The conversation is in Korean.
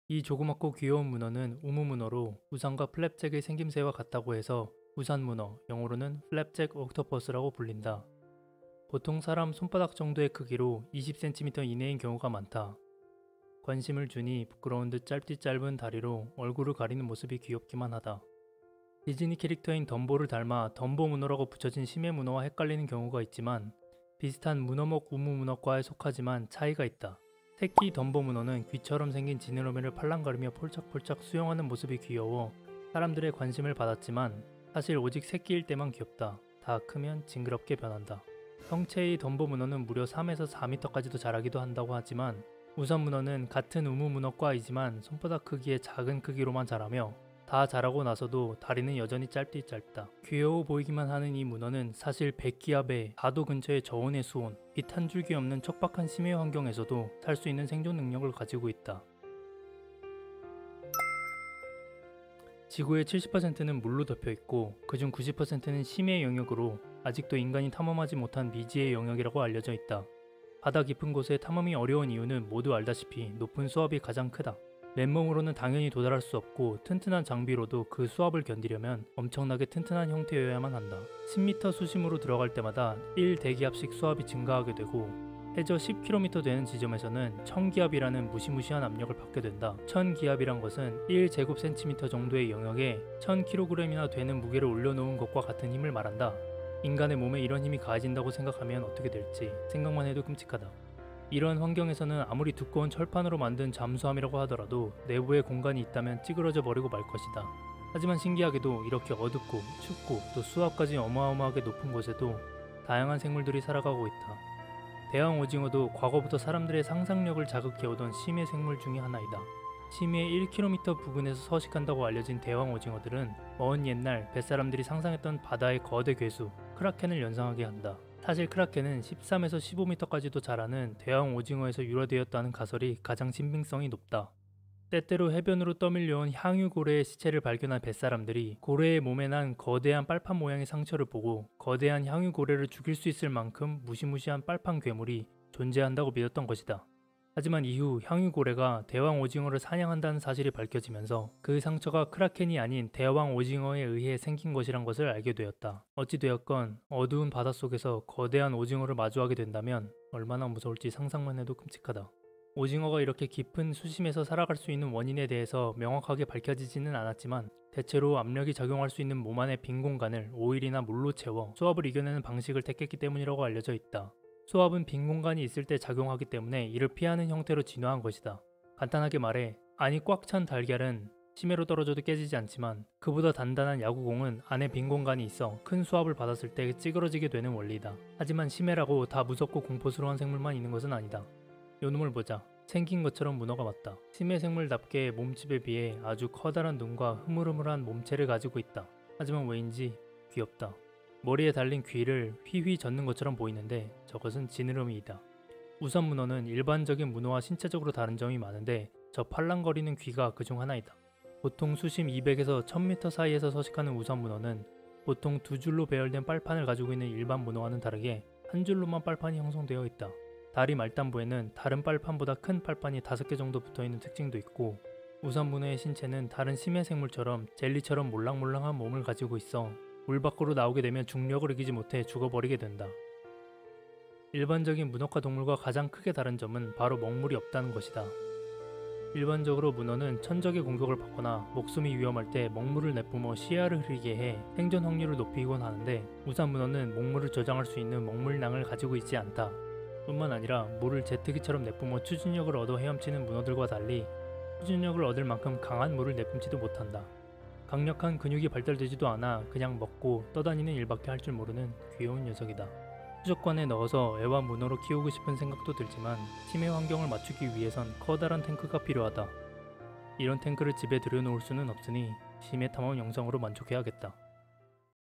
이 조그맣고 귀여운 문어는 우무문어로 우산과 플랩잭의 생김새와 같다고 해서 우산문어, 영어로는 플랩잭 옥토퍼스라고 불린다. 보통 사람 손바닥 정도의 크기로 20cm 이내인 경우가 많다. 관심을 주니 부끄러운 듯 짧디 짧은 다리로 얼굴을 가리는 모습이 귀엽기만 하다. 디즈니 캐릭터인 덤보를 닮아 덤보 문어라고 붙여진 심해 문어와 헷갈리는 경우가 있지만 비슷한 문어목 우무문어과에 속하지만 차이가 있다. 새끼 덤보 문어는 귀처럼 생긴 지느러미를 팔랑거리며 폴짝폴짝 수영하는 모습이 귀여워 사람들의 관심을 받았지만 사실 오직 새끼일 때만 귀엽다. 다 크면 징그럽게 변한다. 성체의 덤보 문어는 무려 3에서 4m까지도 자라기도 한다고 하지만 우선 문어는 같은 우무문어과이지만 손바닥 크기의 작은 크기로만 자라며 다 자라고 나서도 다리는 여전히 짧디 짧다. 귀여워 보이기만 하는 이 문어는 사실 백기압에 다도 근처의 저온의 수온, 빛 한 줄기 없는 척박한 심해 환경에서도 살 수 있는 생존 능력을 가지고 있다. 지구의 70%는 물로 덮여 있고 그중 90%는 심해 영역으로 아직도 인간이 탐험하지 못한 미지의 영역이라고 알려져 있다. 바다 깊은 곳에 탐험이 어려운 이유는 모두 알다시피 높은 수압이 가장 크다. 맨몸으로는 당연히 도달할 수 없고 튼튼한 장비로도 그 수압을 견디려면 엄청나게 튼튼한 형태여야만 한다. 10m 수심으로 들어갈 때마다 1대기압씩 수압이 증가하게 되고 해저 10km 되는 지점에서는 1000기압이라는 무시무시한 압력을 받게 된다. 1000기압이란 것은 1제곱cm 정도의 영역에 1000kg이나 되는 무게를 올려놓은 것과 같은 힘을 말한다. 인간의 몸에 이런 힘이 가해진다고 생각하면 어떻게 될지 생각만 해도 끔찍하다. 이런 환경에서는 아무리 두꺼운 철판으로 만든 잠수함이라고 하더라도 내부에 공간이 있다면 찌그러져 버리고 말 것이다. 하지만 신기하게도 이렇게 어둡고 춥고 또 수압까지 어마어마하게 높은 곳에도 다양한 생물들이 살아가고 있다. 대왕 오징어도 과거부터 사람들의 상상력을 자극해오던 심해 생물 중의 하나이다. 심해 1km 부근에서 서식한다고 알려진 대왕 오징어들은 먼 옛날 뱃사람들이 상상했던 바다의 거대 괴수 크라켄을 연상하게 한다. 사실 크라켄은 13에서 15m까지도 자라는 대왕 오징어에서 유래되었다는 가설이 가장 신빙성이 높다. 때때로 해변으로 떠밀려온 향유고래의 시체를 발견한 뱃사람들이 고래의 몸에 난 거대한 빨판 모양의 상처를 보고 거대한 향유고래를 죽일 수 있을 만큼 무시무시한 빨판 괴물이 존재한다고 믿었던 것이다. 하지만 이후 향유고래가 대왕 오징어를 사냥한다는 사실이 밝혀지면서 그 상처가 크라켄이 아닌 대왕 오징어에 의해 생긴 것이란 것을 알게 되었다. 어찌되었건 어두운 바닷속에서 거대한 오징어를 마주하게 된다면 얼마나 무서울지 상상만 해도 끔찍하다. 오징어가 이렇게 깊은 수심에서 살아갈 수 있는 원인에 대해서 명확하게 밝혀지지는 않았지만 대체로 압력이 작용할 수 있는 몸 안의 빈 공간을 오일이나 물로 채워 수압을 이겨내는 방식을 택했기 때문이라고 알려져 있다. 수압은 빈 공간이 있을 때 작용하기 때문에 이를 피하는 형태로 진화한 것이다. 간단하게 말해 안이 꽉 찬 달걀은 심해로 떨어져도 깨지지 않지만 그보다 단단한 야구공은 안에 빈 공간이 있어 큰 수압을 받았을 때 찌그러지게 되는 원리다. 하지만 심해라고 다 무섭고 공포스러운 생물만 있는 것은 아니다. 요놈을 보자. 생긴 것처럼 문어가 맞다. 심해 생물답게 몸집에 비해 아주 커다란 눈과 흐물흐물한 몸체를 가지고 있다. 하지만 왜인지 귀엽다. 머리에 달린 귀를 휘휘 젓는 것처럼 보이는데 저것은 지느러미이다. 우선 문어는 일반적인 문어와 신체적으로 다른 점이 많은데 저 팔랑거리는 귀가 그중 하나이다. 보통 수심 200에서 1000m 사이에서 서식하는 우선 문어는 보통 두 줄로 배열된 빨판을 가지고 있는 일반 문어와는 다르게 한 줄로만 빨판이 형성되어 있다. 다리 말단부에는 다른 빨판보다 큰 빨판이 5개 정도 붙어있는 특징도 있고 우선 문어의 신체는 다른 심해 생물처럼 젤리처럼 몰랑몰랑한 몸을 가지고 있어 물 밖으로 나오게 되면 중력을 이기지 못해 죽어버리게 된다. 일반적인 문어과 동물과 가장 크게 다른 점은 바로 먹물이 없다는 것이다. 일반적으로 문어는 천적의 공격을 받거나 목숨이 위험할 때 먹물을 내뿜어 시야를 흐리게 해 생존 확률을 높이곤 하는데 우산 문어는 먹물을 저장할 수 있는 먹물낭을 가지고 있지 않다. 뿐만 아니라 물을 제트기처럼 내뿜어 추진력을 얻어 헤엄치는 문어들과 달리 추진력을 얻을 만큼 강한 물을 내뿜지도 못한다. 강력한 근육이 발달되지도 않아 그냥 먹고 떠다니는 일밖에 할 줄 모르는 귀여운 녀석이다. 수족관에 넣어서 애완문어로 키우고 싶은 생각도 들지만 심해 환경을 맞추기 위해선 커다란 탱크가 필요하다. 이런 탱크를 집에 들여놓을 수는 없으니 심해 탐험 영상으로 만족해야겠다.